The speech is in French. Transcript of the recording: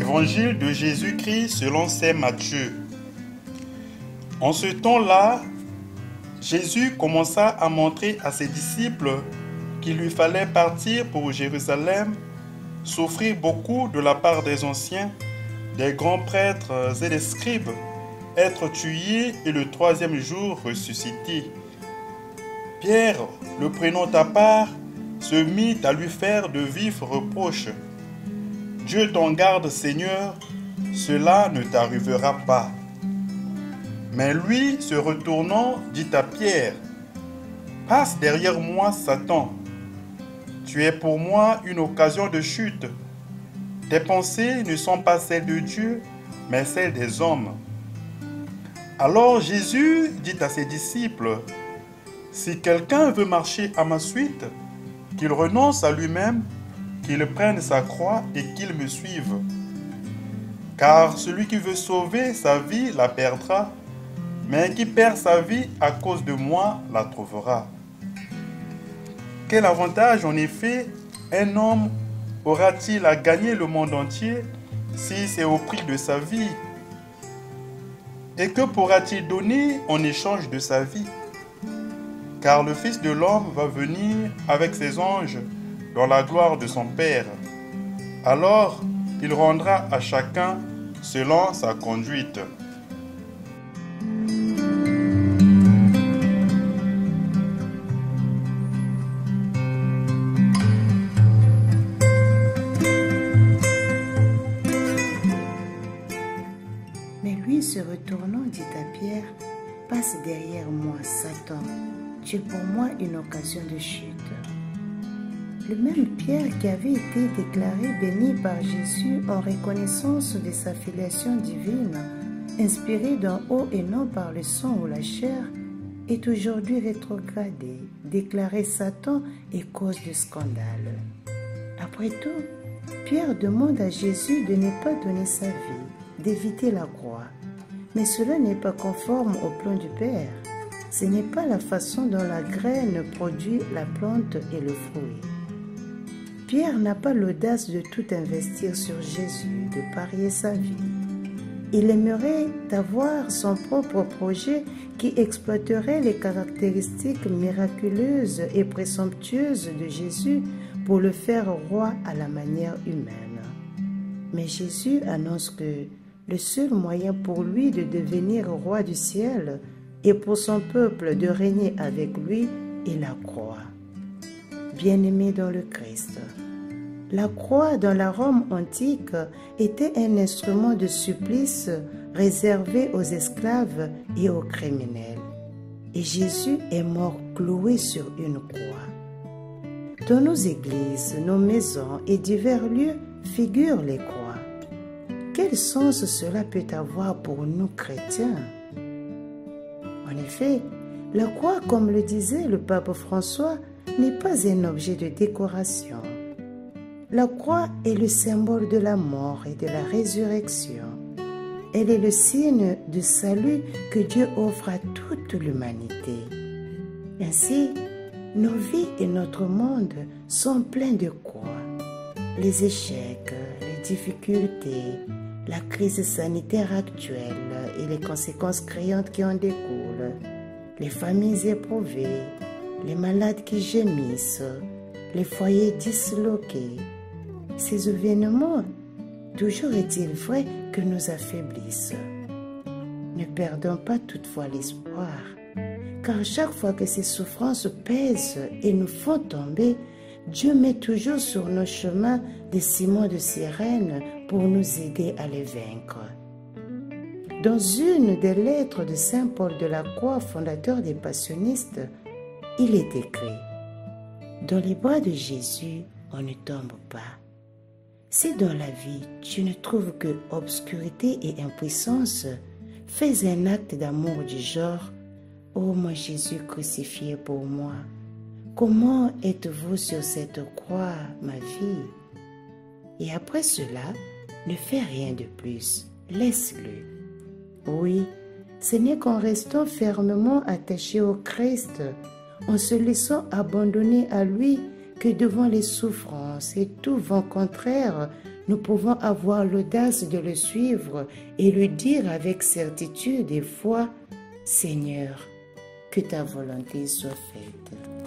Évangile de Jésus-Christ selon saint Matthieu. En ce temps-là, Jésus commença à montrer à ses disciples qu'il lui fallait partir pour Jérusalem, souffrir beaucoup de la part des anciens, des grands prêtres et des scribes, être tué et le troisième jour ressuscité. Pierre, le prenant à part, se mit à lui faire de vifs reproches. « Dieu t'en garde, Seigneur, cela ne t'arrivera pas. » Mais lui, se retournant, dit à Pierre, « Passe derrière moi, Satan. Tu es pour moi une occasion de chute. Tes pensées ne sont pas celles de Dieu, mais celles des hommes. » Alors Jésus dit à ses disciples, « Si quelqu'un veut marcher à ma suite, qu'il renonce à lui-même, qu'il prenne sa croix et qu'il me suive. Car celui qui veut sauver sa vie la perdra, mais qui perd sa vie à cause de moi la trouvera. » Quel avantage en effet un homme aura-t-il à gagner le monde entier si c'est au prix de sa vie? Et que pourra-t-il donner en échange de sa vie? Car le Fils de l'homme va venir avec ses anges dans la gloire de son Père. Alors, il rendra à chacun selon sa conduite. Mais lui, se retournant, dit à Pierre, « Passe derrière moi, Satan. Tu es pour moi une occasion de chute. » Le même Pierre qui avait été déclaré béni par Jésus en reconnaissance de sa filiation divine, inspiré d'en haut et non par le sang ou la chair, est aujourd'hui rétrogradé, déclaré Satan et cause de scandale. Après tout, Pierre demande à Jésus de ne pas donner sa vie, d'éviter la croix. Mais cela n'est pas conforme au plan du Père. Ce n'est pas la façon dont la graine produit la plante et le fruit. Pierre n'a pas l'audace de tout investir sur Jésus, de parier sa vie. Il aimerait avoir son propre projet qui exploiterait les caractéristiques miraculeuses et présomptueuses de Jésus pour le faire roi à la manière humaine. Mais Jésus annonce que le seul moyen pour lui de devenir roi du ciel et pour son peuple de régner avec lui est la croix. Bien-aimés dans le Christ, la croix dans la Rome antique était un instrument de supplice réservé aux esclaves et aux criminels. Et Jésus est mort cloué sur une croix. Dans nos églises, nos maisons et divers lieux figurent les croix. Quel sens cela peut avoir pour nous chrétiens? En effet, la croix, comme le disait le pape François, n'est pas un objet de décoration. La croix est le symbole de la mort et de la résurrection. Elle est le signe du salut que Dieu offre à toute l'humanité. Ainsi, nos vies et notre monde sont pleins de croix. Les échecs, les difficultés, la crise sanitaire actuelle et les conséquences criantes qui en découlent, les familles éprouvées, les malades qui gémissent, les foyers disloqués. Ces événements, toujours est-il vrai que nous affaiblissent. Ne perdons pas toutefois l'espoir, car chaque fois que ces souffrances pèsent et nous font tomber, Dieu met toujours sur nos chemins des ciments de sirène pour nous aider à les vaincre. Dans une des lettres de saint Paul de la Croix, fondateur des passionistes, il est écrit « Dans les bras de Jésus, on ne tombe pas. Si dans la vie tu ne trouves que obscurité et impuissance, fais un acte d'amour du genre « Ô mon Jésus crucifié pour moi, comment êtes-vous sur cette croix, ma vie ?» Et après cela, ne fais rien de plus, laisse-le. Oui, ce n'est qu'en restant fermement attaché au Christ, en se laissant abandonner à lui, que devant les souffrances et tout vent contraire, nous pouvons avoir l'audace de le suivre et lui dire avec certitude et foi, Seigneur, que ta volonté soit faite.